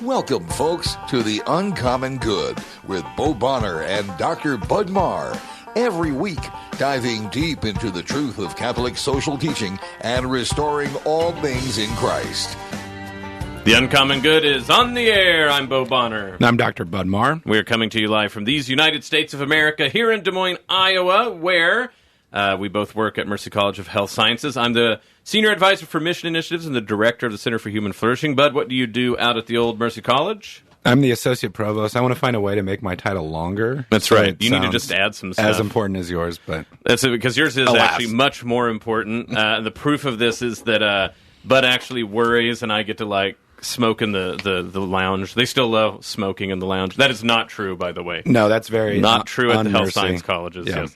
Welcome, folks, to The Uncommon Good with Bo Bonner and Dr. Bud Marr. Every week, diving deep into the truth of Catholic social teaching and restoring all things in Christ. The Uncommon Good is on the air. I'm Bo Bonner. And I'm Dr. Bud Marr. We're coming to you live from these United States of America here in Des Moines, Iowa, where we both work at Mercy College of Health Sciences. I'm the Senior Advisor for Mission Initiatives and the Director of the Center for Human Flourishing. Bud, what do you do out at the old Mercy College? I'm the Associate Provost. I want to find a way to make my title longer. That's right. You need to just add some stuff. As important as yours, but... That's it, because yours is actually much more important. The proof of this is that Bud actually worries, and I get to, smoke in the lounge. They still love smoking in the lounge. That is not true, by the way. No, that's very not true at the health Mercy. science colleges. Yeah.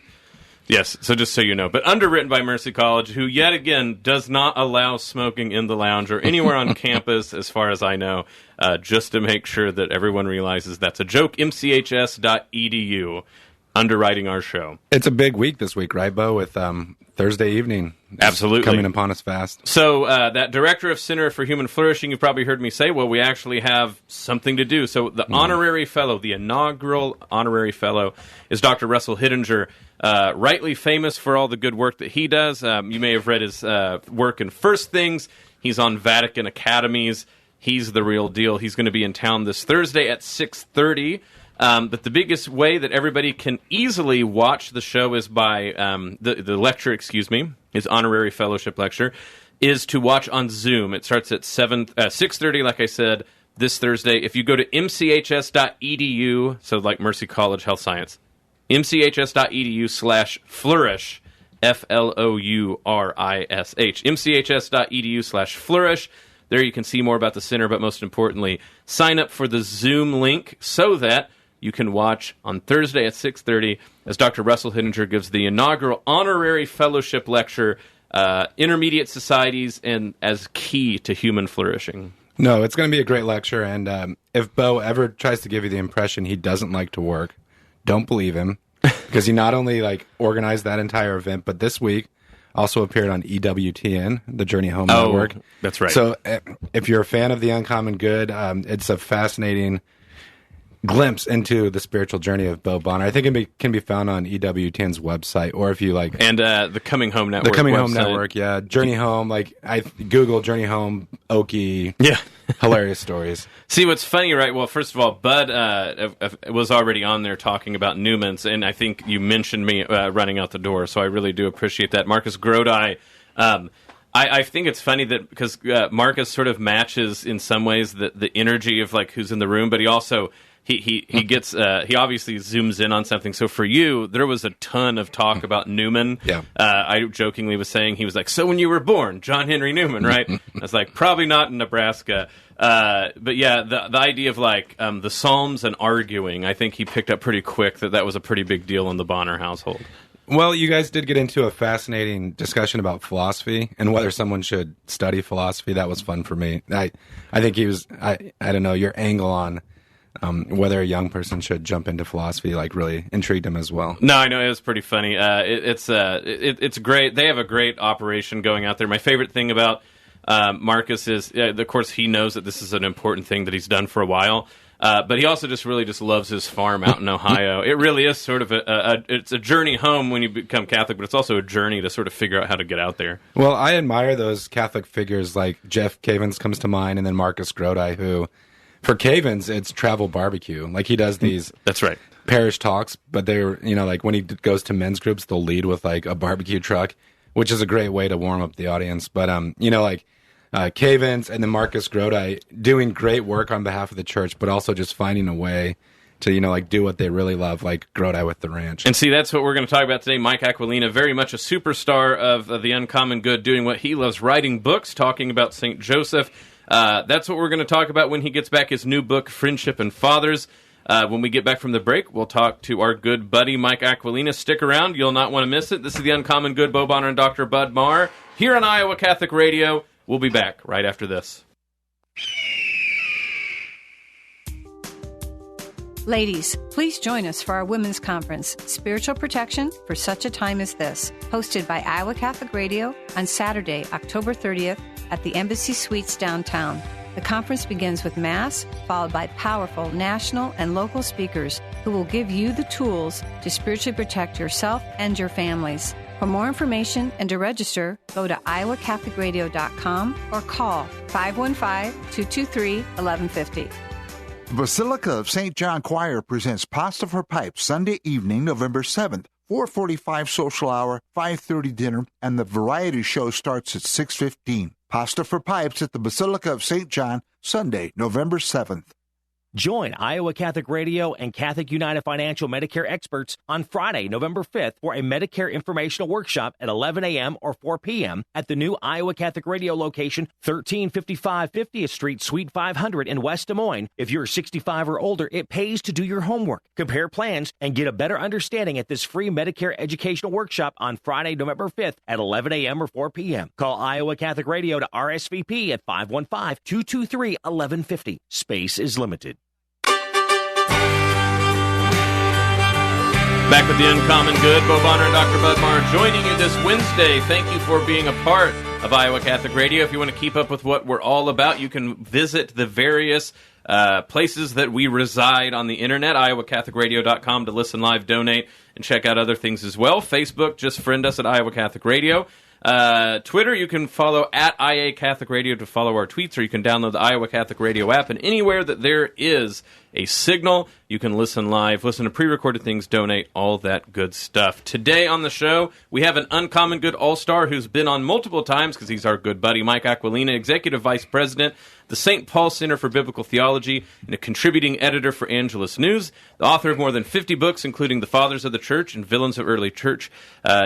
Yes, so just so you know. But underwritten by Mercy College, who yet again does not allow smoking in the lounge or anywhere on campus, as far as I know, just to make sure that everyone realizes that's a joke. mchs.edu, underwriting our show. It's a big week this week, right, Bo, with Thursday evening. Absolutely. Coming upon us fast. So that Director of Center for Human Flourishing, you've probably heard me say, well, we actually have something to do. So the honorary fellow, the inaugural honorary fellow, is Dr. Russell Hittinger, rightly famous for all the good work that he does. You may have read his work in First Things. He's on Vatican Academies. He's the real deal. He's going to be in town this Thursday at 6:30. But the biggest way that everybody can easily watch the show is by the lecture, his honorary fellowship lecture, is to watch on Zoom. It starts at 6:30, like I said, this Thursday. If you go to mchs.edu, so like Mercy College Health Science, mchs.edu/flourish, FLOURISH, mchs.edu/flourish. There you can see more about the center, but most importantly, sign up for the Zoom link so that you can watch on Thursday at 6:30 as Dr. Russell Hittinger gives the inaugural honorary fellowship lecture, Intermediate Societies and as Key to Human Flourishing. No, it's going to be a great lecture, and if Bo ever tries to give you the impression he doesn't like to work, don't believe him, because he not only organized that entire event, but this week also appeared on EWTN, the Journey Home Network. That's right. So if you're a fan of The Uncommon Good, it's a fascinating glimpse into the spiritual journey of Bo Bonner. I think it can be found on EWTN's website, or if you like... And the Coming Home Network. The Coming website. Home Network, yeah. Journey Home, I Google Journey Home, Okie. Yeah. Hilarious stories. See, what's funny, right? Well, first of all, Bud was already on there talking about Newman's, and I think you mentioned me running out the door, so I really do appreciate that. Marcus Grodi, I think it's funny that because Marcus sort of matches in some ways the energy of who's in the room, but he also... He gets he obviously zooms in on something. So for you, there was a ton of talk about Newman. Yeah. I jokingly was saying, he was like, so when you were born, John Henry Newman, right? I was like, probably not in Nebraska. But yeah, the idea of the Psalms and arguing, I think he picked up pretty quick that was a pretty big deal in the Bonner household. Well, you guys did get into a fascinating discussion about philosophy and whether someone should study philosophy. That was fun for me. I think he was, I don't know, your angle on whether a young person should jump into philosophy really intrigued him as well. No, I know, it was pretty funny. It's great. They have a great operation going out there. My favorite thing about Marcus is, of course, he knows that this is an important thing that he's done for a while. But he also just loves his farm out in Ohio. It really is sort of it's a journey home when you become Catholic, but it's also a journey to sort of figure out how to get out there. Well, I admire those Catholic figures like Jeff Cavins comes to mind, and then Marcus Grodi, who... For Cavins, it's travel barbecue. He does these That's right. parish talks, but they're, when he goes to men's groups, they'll lead with, a barbecue truck, which is a great way to warm up the audience. But, Cavins and then Marcus Grodi doing great work on behalf of the church, but also just finding a way to, do what they really love, like Grodi with the ranch. And see, that's what we're going to talk about today. Mike Aquilina, very much a superstar of the Uncommon Good, doing what he loves, writing books, talking about St. Joseph. That's what we're going to talk about when he gets back, his new book, Friendship and Fathers. When we get back from the break, we'll talk to our good buddy, Mike Aquilina. Stick around. You'll not want to miss it. This is the Uncommon Good, Bo Bonner and Dr. Bud Marr, here on Iowa Catholic Radio. We'll be back right after this. Ladies, please join us for our Women's Conference, Spiritual Protection for Such a Time as This, hosted by Iowa Catholic Radio on Saturday, October 30th at the Embassy Suites downtown. The conference begins with Mass, followed by powerful national and local speakers who will give you the tools to spiritually protect yourself and your families. For more information and to register, go to iowacatholicradio.com or call 515-223-1150. The Basilica of St. John Choir presents Pasta for Pipes Sunday evening, November 7th, 4:45 social hour, 5:30 dinner, and the variety show starts at 6:15. Pasta for Pipes at the Basilica of St. John, Sunday, November 7th. Join Iowa Catholic Radio and Catholic United Financial Medicare experts on Friday, November 5th for a Medicare informational workshop at 11 a.m. or 4 p.m. at the new Iowa Catholic Radio location, 1355 50th Street, Suite 500 in West Des Moines. If you're 65 or older, it pays to do your homework, compare plans, and get a better understanding at this free Medicare educational workshop on Friday, November 5th at 11 a.m. or 4 p.m. Call Iowa Catholic Radio to RSVP at 515-223-1150. Space is limited. Back with the Uncommon Good, Bo Bonner and Dr. Bud Marr joining you this Wednesday. Thank you for being a part of Iowa Catholic Radio. If you want to keep up with what we're all about, you can visit the various places that we reside on the internet, iowacatholicradio.com to listen live, donate, and check out other things as well. Facebook, just friend us at Iowa Catholic Radio. Twitter, you can follow at IA Catholic Radio to follow our tweets, or you can download the Iowa Catholic Radio app, and anywhere that there is a signal, you can listen live, listen to pre-recorded things, donate, all that good stuff. Today on the show, we have an Uncommon Good All-Star who's been on multiple times because he's our good buddy, Mike Aquilina, Executive Vice President, the St. Paul Center for Biblical Theology, and a contributing editor for Angelus News, the author of more than 50 books, including The Fathers of the Church and Villains of Early Church.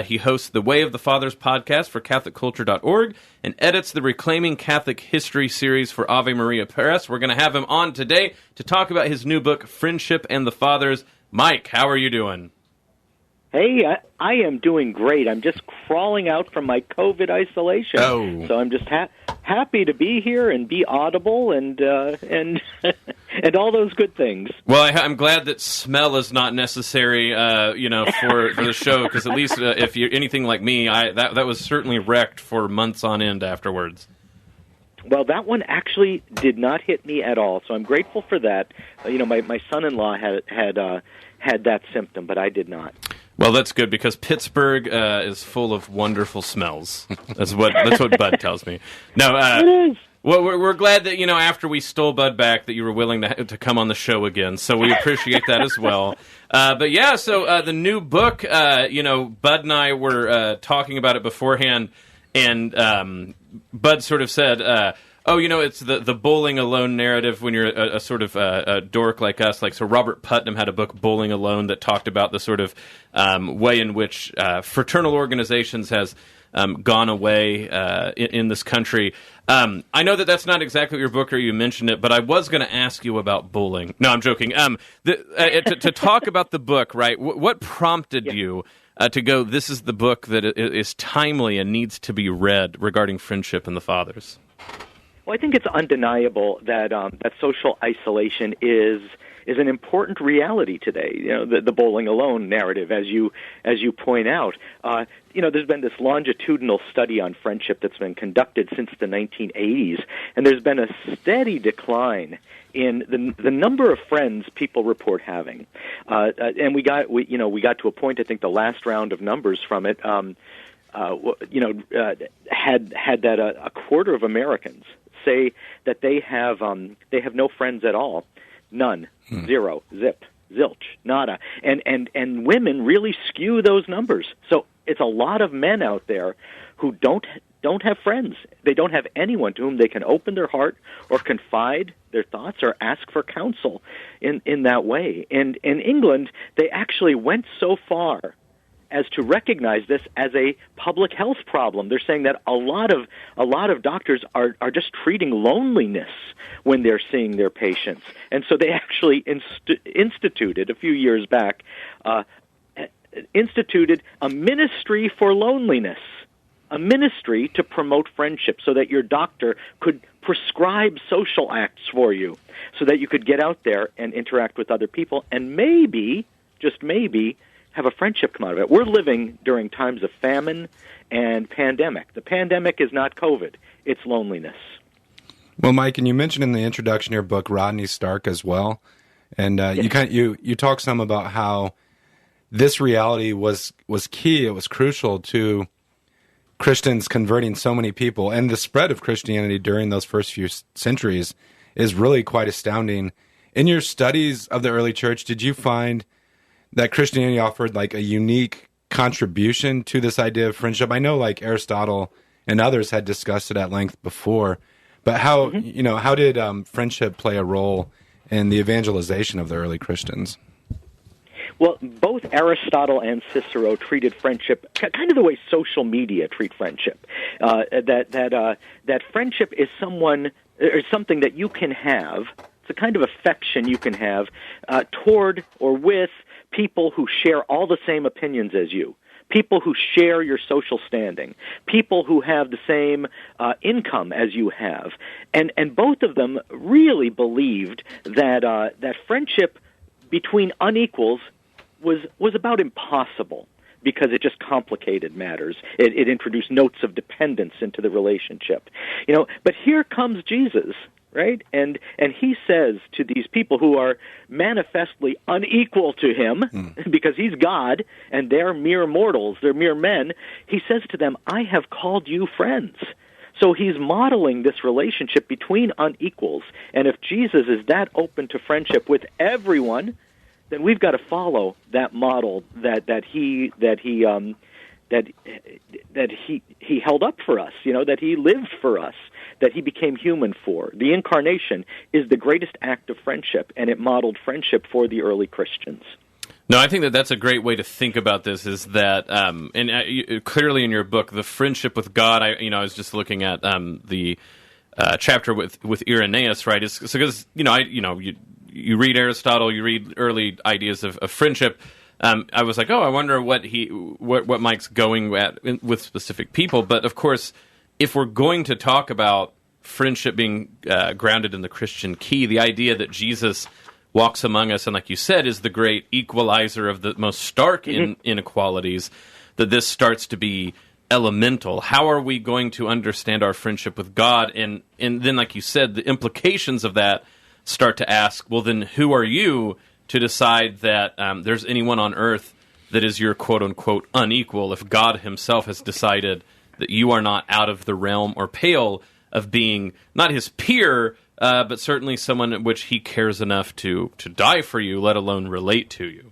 He hosts the Way of the Fathers podcast for CatholicCulture.org and edits the Reclaiming Catholic History series for Ave Maria Press. We're going to have him on today to talk about his new book, Friendship and the Fathers. Mike, how are you doing? Hey, I am doing great. I'm just crawling out from my COVID isolation. Oh. So I'm just happy to be here and be audible and and all those good things. Well, I'm glad that smell is not necessary, for the show, because at least if you're anything like me, that was certainly wrecked for months on end afterwards. Well, that one actually did not hit me at all, so I'm grateful for that. My son-in-law had that symptom, but I did not. Well, that's good, because Pittsburgh is full of wonderful smells. That's what Bud tells me. No, it is. Well, we're glad that, after we stole Bud back, that you were willing to come on the show again. So we appreciate that as well. But yeah, so the new book, Bud and I were talking about it beforehand, and Bud sort of said, it's the bowling alone narrative when you're a sort of a dork like us. Like, so Robert Putnam had a book, Bowling Alone, that talked about the sort of way in which fraternal organizations has gone away in this country. I know that that's not exactly your book, or you mentioned it, but I was going to ask you about bowling. No, I'm joking. To talk about the book, right, what prompted you to go, this is the book that is timely and needs to be read regarding friendship and the fathers? Well, I think it's undeniable that that social isolation is an important reality today. The bowling alone narrative, as you point out. There's been this longitudinal study on friendship that's been conducted since the 1980s, and there's been a steady decline in the number of friends people report having. And we got to a point, I think the last round of numbers from it had that a quarter of Americans say that they have no friends at all. None. Zero. Zip. Zilch. Nada. And women really skew those numbers. So it's a lot of men out there who don't have friends. They don't have anyone to whom they can open their heart or confide their thoughts or ask for counsel in that way. And in England, they actually went so far as to recognize this as a public health problem. They're saying that a lot of doctors are just treating loneliness when they're seeing their patients. And so they actually instituted a few years back, instituted a ministry for loneliness, a ministry to promote friendship so that your doctor could prescribe social acts for you so that you could get out there and interact with other people and maybe, just maybe, have a friendship come out of it. We're living during times of famine and pandemic. The pandemic is not COVID. It's loneliness. Well, Mike, and you mentioned in the introduction to your book Rodney Stark as well, and you talk some about how this reality was key. It was crucial to Christians converting so many people, and the spread of Christianity during those first few centuries is really quite astounding. In your studies of the early church, did you find that Christianity offered like a unique contribution to this idea of friendship? I know like Aristotle and others had discussed it at length before, but how did friendship play a role in the evangelization of the early Christians? Well, both Aristotle and Cicero treated friendship kind of the way social media treat friendship. That friendship is something that you can have. It's a kind of affection you can have toward or with people who share all the same opinions as you, people who share your social standing, people who have the same income as you have, and both of them really believed that friendship between unequals was about impossible because it just complicated matters. It introduced notes of dependence into the relationship. But here comes Jesus, right? And he says to these people who are manifestly unequal to him because he's God and they're mere mortals, they're mere men, he says to them, I have called you friends. So he's modeling this relationship between unequals. And if Jesus is that open to friendship with everyone, then we've got to follow that model that he held up for us, that he lived for us, that he became human for. The incarnation is the greatest act of friendship, and it modeled friendship for the early Christians. No, I think that's a great way to think about this. Is that clearly in your book, the friendship with God? I was just looking at the chapter with Irenaeus, right? It's because you read Aristotle, you read early ideas of friendship. I was like, I wonder what Mike's going at with specific people. But of course, if we're going to talk about friendship being grounded in the Christian key, the idea that Jesus walks among us and, like you said, is the great equalizer of the most stark inequalities, that this starts to be elemental. How are we going to understand our friendship with God? And then, like you said, the implications of that start to ask, well, then who are you to decide that there's anyone on earth that is your quote-unquote unequal if God himself has decided that you are not out of the realm or pale of being not his peer, but certainly someone in which he cares enough to die for you, let alone relate to you.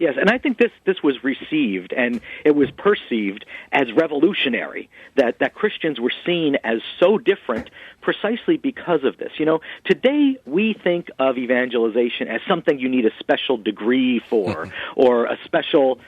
Yes, and I think this was received and it was perceived as revolutionary, that Christians were seen as so different precisely because of this. Today we think of evangelization as something you need a special degree for, or a special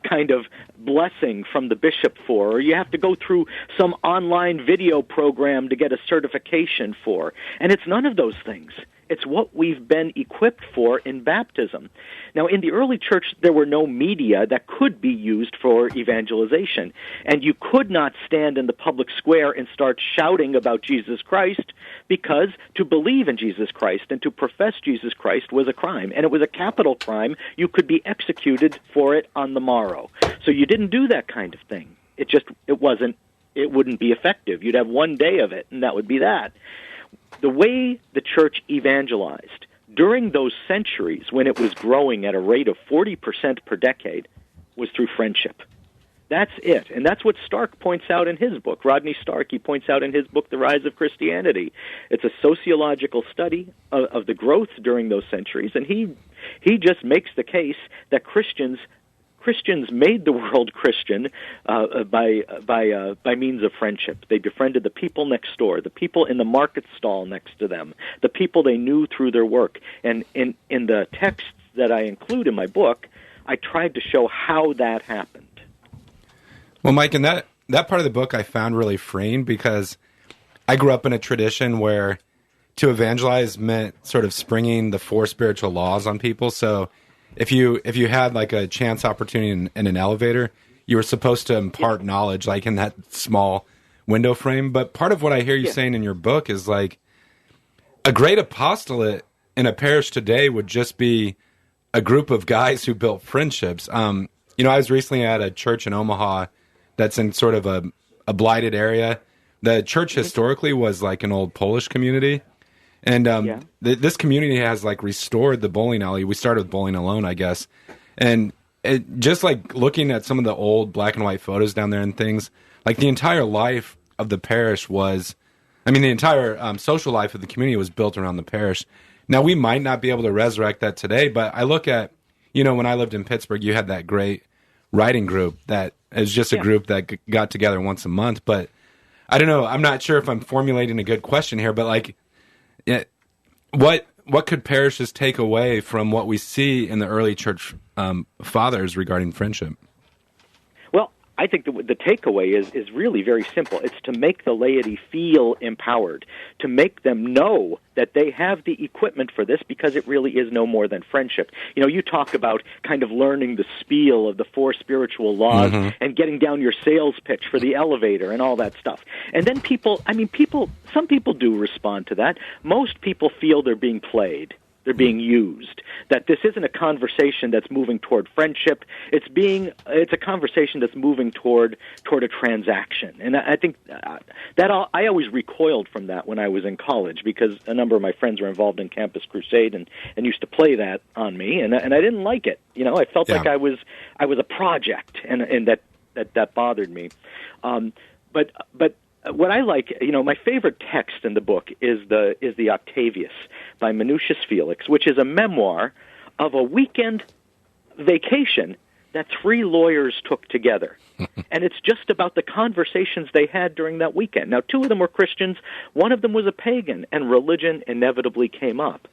kind of blessing from the bishop for, or you have to go through some online video program to get a certification for. And it's none of those things. It's what we've been equipped for in baptism. Now, in the early church, there were no media that could be used for evangelization, and you could not stand in the public square and start shouting about Jesus Christ, because to believe in Jesus Christ and to profess Jesus Christ was a crime, and it was a capital crime. You could be executed for it on the morrow. So you didn't do that kind of thing. It wouldn't be effective. You'd have one day of it, and that would be that. The way the church evangelized during those centuries when it was growing at a rate of 40% per decade was through friendship. That's it. And that's what Stark points out in his book. Rodney Stark, he points out in his book, The Rise of Christianity. It's a sociological study of the growth during those centuries, and he just makes the case that Christians made the world Christian by means of friendship. They befriended the people next door, the people in the market stall next to them, the people they knew through their work. And in the texts that I include in my book, I tried to show how that happened. Well, Mike, and that part of the book I found really freeing, because I grew up in a tradition where to evangelize meant sort of springing the four spiritual laws on people. So if you had like a chance opportunity in an elevator, you were supposed to impart knowledge like in that small window frame. But part of what I hear you saying in your book is like a great apostolate in a parish today would just be a group of guys who built friendships. I was recently at a church in Omaha that's in sort of a blighted area the church historically was like an old Polish community. And this community has like restored the bowling alley. We started with bowling alone, I guess. And just like looking at some of the old black and white photos down there and things, like the entire life of the parish was, the entire social life of the community was built around the parish. Now, we might not be able to resurrect that today, but I look at, when I lived in Pittsburgh, you had that great writing group that is just a group that got together once a month. But I don't know. I'm not sure if I'm formulating a good question here, but like, what could parishes take away from what we see in the early church fathers regarding friendship? Well, I think the takeaway is really very simple. It's to make the laity feel empowered, to make them know that they have the equipment for this, because it really is no more than friendship. You talk about kind of learning the spiel of the 4 spiritual laws and getting down your sales pitch for the elevator and all that stuff. And then some people do respond to that. Most people feel they're being played. They're being used. That this isn't a conversation that's moving toward friendship. It's a conversation that's moving toward a transaction. And I think I always recoiled from that when I was in college, because a number of my friends were involved in Campus Crusade and used to play that on me, and I didn't like it. I felt like I was a project, and that bothered me. But what I like, my favorite text in the book is the Octavius by Minucius Felix, which is a memoir of a weekend vacation that 3 lawyers took together. And it's just about the conversations they had during that weekend. Now, 2 of them were Christians, one of them was a pagan, and religion inevitably came up.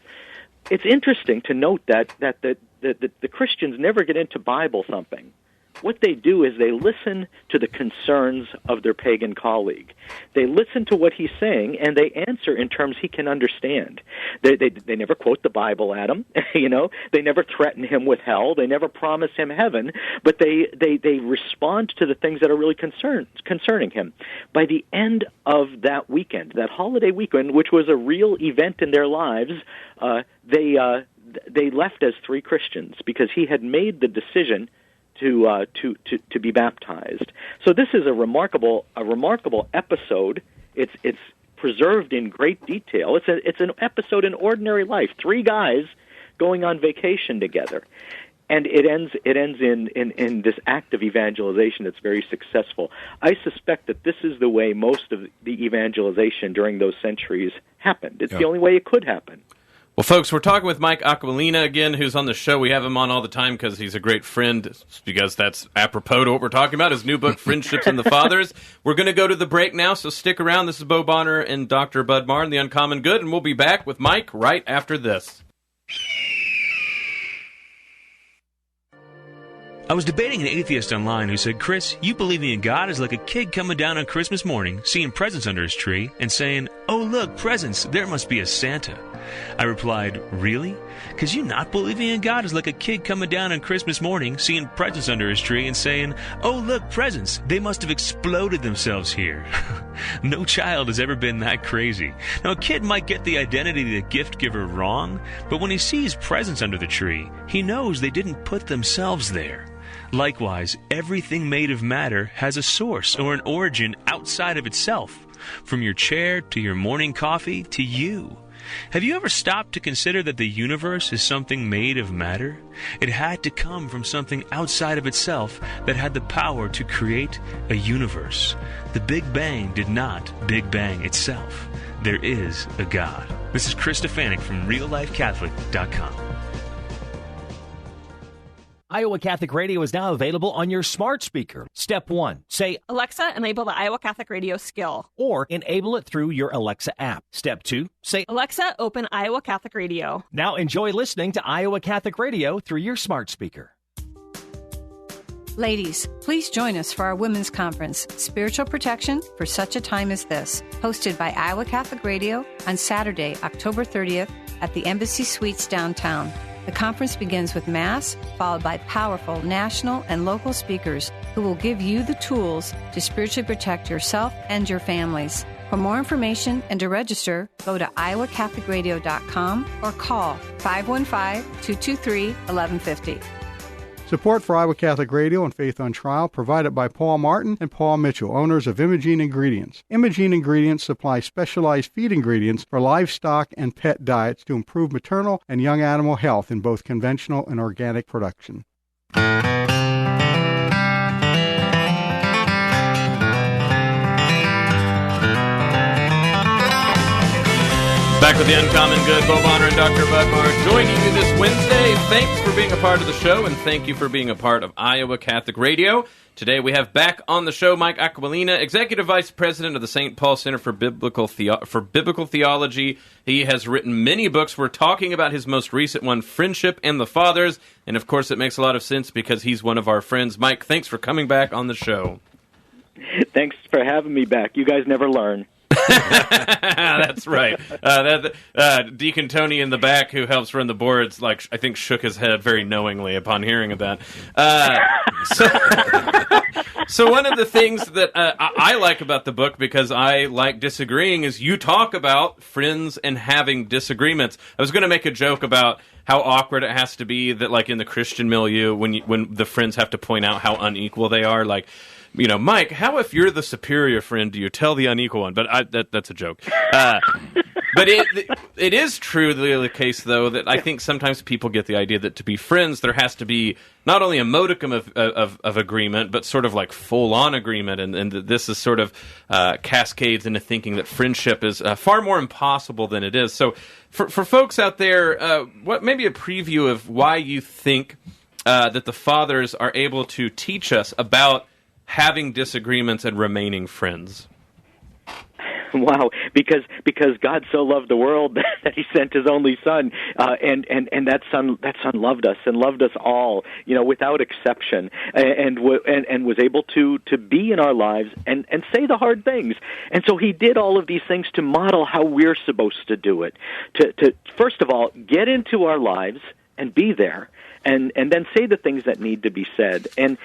It's interesting to note that the Christians never get into Bible thumping. What they do is they listen to the concerns of their pagan colleague. They listen to what he's saying, and they answer in terms he can understand. They never quote the Bible at him, They never threaten him with hell. They never promise him heaven, but they respond to the things that are really concerning him. By the end of that weekend, that holiday weekend, which was a real event in their lives, they left as 3 Christians, because he had made the decision to be baptized. So this is a remarkable episode. It's preserved in great detail. It's an episode in ordinary life. 3 guys going on vacation together, and it ends in this act of evangelization that's very successful. I suspect that this is the way most of the evangelization during those centuries happened. It's the only way it could happen. Well, folks, we're talking with Mike Aquilina again, who's on the show. We have him on all the time because he's a great friend, because that's apropos to what we're talking about, his new book, Friendships and the Fathers. We're going to go to the break now, so stick around. This is Bo Bonner and Dr. Bud Marr and the Uncommon Good, and we'll be back with Mike right after this. I was debating an atheist online who said, "Chris, you believing in God is like a kid coming down on Christmas morning, seeing presents under his tree, and saying, 'Oh, look, presents, there must be a Santa.'" I replied, "Really? Because you not believing in God is like a kid coming down on Christmas morning, seeing presents under his tree, and saying, 'Oh, look, presents, they must have exploded themselves here.'" No child has ever been that crazy. Now, a kid might get the identity of the gift giver wrong, but when he sees presents under the tree, he knows they didn't put themselves there. Likewise, everything made of matter has a source or an origin outside of itself, from your chair to your morning coffee to you. Have you ever stopped to consider that the universe is something made of matter? It had to come from something outside of itself that had the power to create a universe. The Big Bang did not Big Bang itself. There is a God. This is Chris Stefanik from reallifecatholic.com. Iowa Catholic Radio is now available on your smart speaker. Step 1, say, "Alexa, enable the Iowa Catholic Radio skill." Or enable it through your Alexa app. Step 2, say, "Alexa, open Iowa Catholic Radio." Now enjoy listening to Iowa Catholic Radio through your smart speaker. Ladies, please join us for our Women's Conference, Spiritual Protection for Such a Time as This, hosted by Iowa Catholic Radio on Saturday, October 30th at the Embassy Suites downtown. The conference begins with Mass, followed by powerful national and local speakers who will give you the tools to spiritually protect yourself and your families. For more information and to register, go to iowacatholicradio.com or call 515-223-1150. Support for Iowa Catholic Radio and Faith on Trial provided by Paul Martin and Paul Mitchell, owners of Imogene Ingredients. Imogene Ingredients supply specialized feed ingredients for livestock and pet diets to improve maternal and young animal health in both conventional and organic production. Back with the Uncommon Good, Bo Bonner and Dr. Bud Marr joining you this Wednesday. Thanks for being a part of the show, and thank you for being a part of Iowa Catholic Radio. Today we have back on the show Mike Aquilina, Executive Vice President of the St. Paul Center for Biblical Theology. He has written many books. We're talking about his most recent one, Friendship and the Fathers, and of course it makes a lot of sense because he's one of our friends. Mike, thanks for coming back on the show. Thanks for having me back. You guys never learn. That's right. Deacon Tony in the back, who helps run the boards, I think shook his head very knowingly upon hearing of that. So one of the things that I like about the book, because I like disagreeing, is you talk about friends and having disagreements. I was going to make a joke about how awkward it has to be that, in the Christian milieu, when the friends have to point out how unequal they are, Mike, how if you're the superior friend do you tell the unequal one? But that's a joke. But it is true the case, though, that I think sometimes people get the idea that to be friends, there has to be not only a modicum of agreement, but sort of full-on agreement, and this is sort of cascades into thinking that friendship is far more impossible than it is. So for folks out there, what maybe a preview of why you think that the Fathers are able to teach us about having disagreements and remaining friends. Wow, because God so loved the world that He sent His only Son, and that Son loved us and loved us all, without exception, and was able to be in our lives and say the hard things. And so He did all of these things to model how we're supposed to do it. To first of all, get into our lives and be there, and then say the things that need to be said. And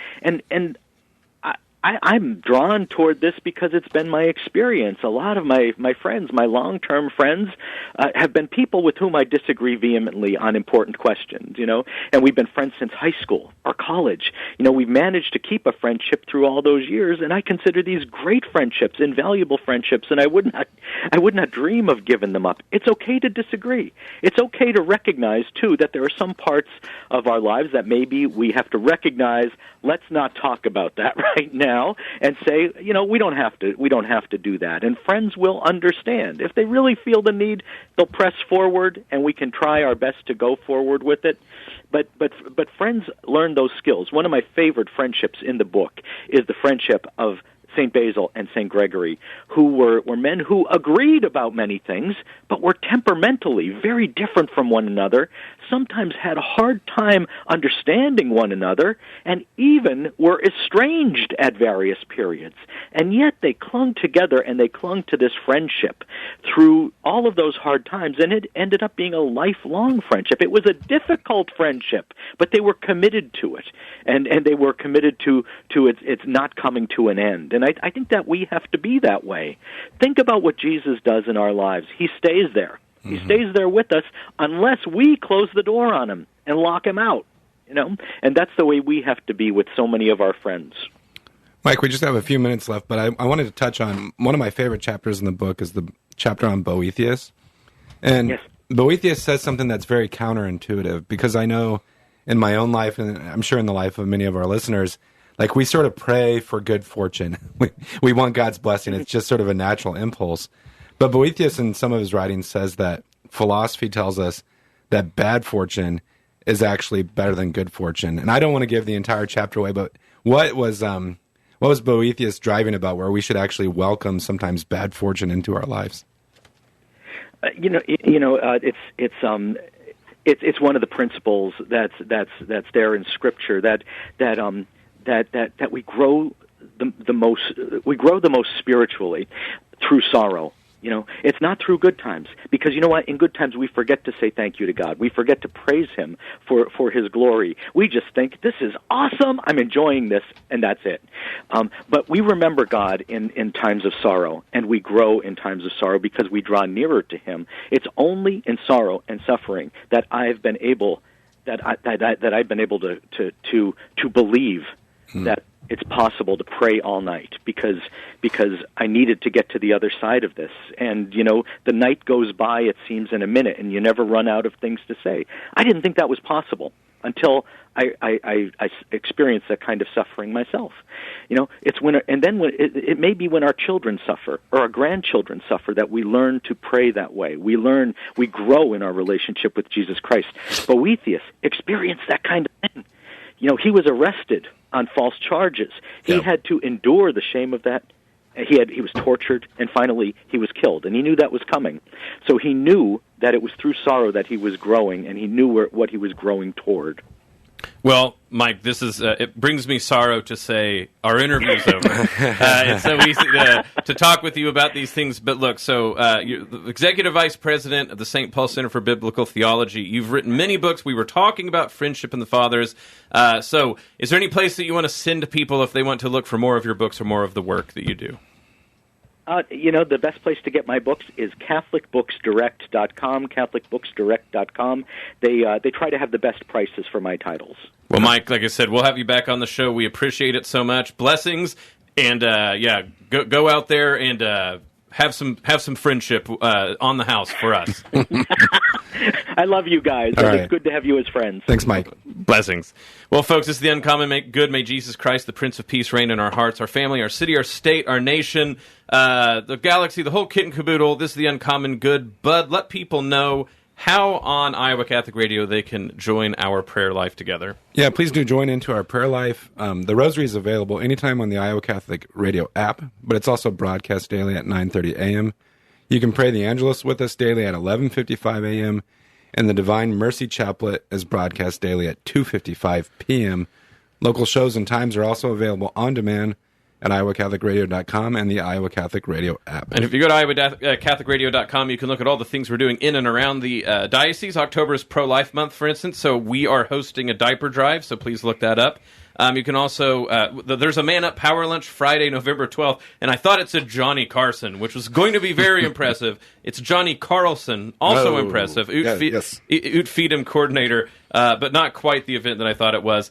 I'm drawn toward this because it's been my experience. A lot of my friends, my long-term friends, have been people with whom I disagree vehemently on important questions, and we've been friends since high school or college. We've managed to keep a friendship through all those years, and I consider these great friendships, invaluable friendships, and I would not dream of giving them up. It's okay to disagree. It's okay to recognize, too, that there are some parts of our lives that maybe we have to recognize. Let's not talk about that right now. And say, we don't have to do that. And friends will understand. If they really feel the need, they'll press forward, and we can try our best to go forward with it. But friends learn those skills. One of my favorite friendships in the book is the friendship of St. Basil and St. Gregory, who were men who agreed about many things, but were temperamentally very different from one another, sometimes had a hard time understanding one another, and even were estranged at various periods. And yet they clung together, and they clung to this friendship through all of those hard times, and it ended up being a lifelong friendship. It was a difficult friendship, but they were committed to it, and they were committed to its not coming to an end. And I think that we have to be that way. Think about what Jesus does in our lives. He stays there. He stays there with us unless we close the door on him and lock him out, And that's the way we have to be with so many of our friends. Mike, we just have a few minutes left, but I wanted to touch on one of my favorite chapters in the book is the chapter on Boethius. And yes. Boethius says something that's very counterintuitive, because I know in my own life, and I'm sure in the life of many of our listeners, we sort of pray for good fortune. We want God's blessing. It's just sort of a natural impulse. But Boethius, in some of his writings, says that philosophy tells us that bad fortune is actually better than good fortune. And I don't want to give the entire chapter away, but what was Boethius driving about, where we should actually welcome sometimes bad fortune into our lives? It's one of the principles that's there in Scripture that we grow the most spiritually through sorrow. It's not through good times, because you know what? In good times, we forget to say thank you to God. We forget to praise Him for His glory. We just think, this is awesome, I'm enjoying this, and that's it. But we remember God in times of sorrow, and we grow in times of sorrow because we draw nearer to Him. It's only in sorrow and suffering that I've been able that I've been able to believe that it's possible to pray all night because I needed to get to the other side of this. And, the night goes by, it seems, in a minute, and you never run out of things to say. I didn't think that was possible until I experienced that kind of suffering myself. It's when, and then when it may be when our children suffer or our grandchildren suffer that we learn to pray that way. We grow in our relationship with Jesus Christ. But we theists experience that kind of thing. He was arrested on false charges. He had to endure the shame of that. He was tortured, and finally he was killed, and he knew that was coming. So he knew that it was through sorrow that he was growing, and he knew what he was growing toward. Well, Mike, this is it brings me sorrow to say our interview's over. It's so easy to talk with you about these things. But look, so you're the Executive Vice President of the St. Paul Center for Biblical Theology. You've written many books. We were talking about friendship and the fathers. So is there any place that you want to send people if they want to look for more of your books or more of the work that you do? The best place to get my books is CatholicBooksDirect.com, CatholicBooksDirect.com. They try to have the best prices for my titles. Well, Mike, like I said, we'll have you back on the show. We appreciate it so much. Blessings, and go out there and have some friendship on the house for us. I love you guys. All right. It's good to have you as friends. Thanks, Mike. Blessings. Well, folks, this is The Uncommon Make Good. May Jesus Christ, the Prince of Peace, reign in our hearts, our family, our city, our state, our nation, the galaxy, the whole kit and caboodle. This is The Uncommon Good. Bud, let people know how on Iowa Catholic Radio they can join our prayer life together. Yeah, please do join into our prayer life. The Rosary is available anytime on the Iowa Catholic Radio app, but it's also broadcast daily at 9:30 a.m. You can pray the Angelus with us daily at 11:55 a.m., and the Divine Mercy Chaplet is broadcast daily at 2:55 p.m. Local shows and times are also available on demand at iowacatholicradio.com and the Iowa Catholic Radio app. And if you go to iowacatholicradio.com, you can look at all the things we're doing in and around the diocese. October is Pro-Life Month, for instance, so we are hosting a diaper drive, so please look that up. You can also, there's a Man Up Power Lunch Friday, November 12th, and I thought it said Johnny Carson, which was going to be very impressive. It's Johnny Carlson, also impressive. Utfeedum coordinator, but not quite the event that I thought it was.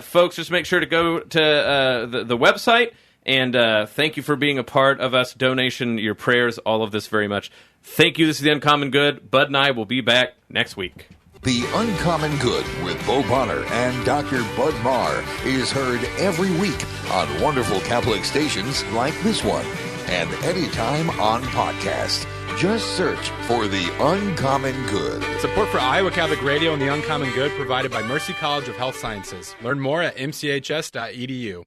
Folks, just make sure to go to the website, and thank you for being a part of us, donation, your prayers, all of this very much. Thank you. This is The Uncommon Good. Bud and I will be back next week. The Uncommon Good with Bo Bonner and Dr. Bud Marr is heard every week on wonderful Catholic stations like this one, and anytime on podcast. Just search for The Uncommon Good. Support for Iowa Catholic Radio and The Uncommon Good provided by Mercy College of Health Sciences. Learn more at mchs.edu.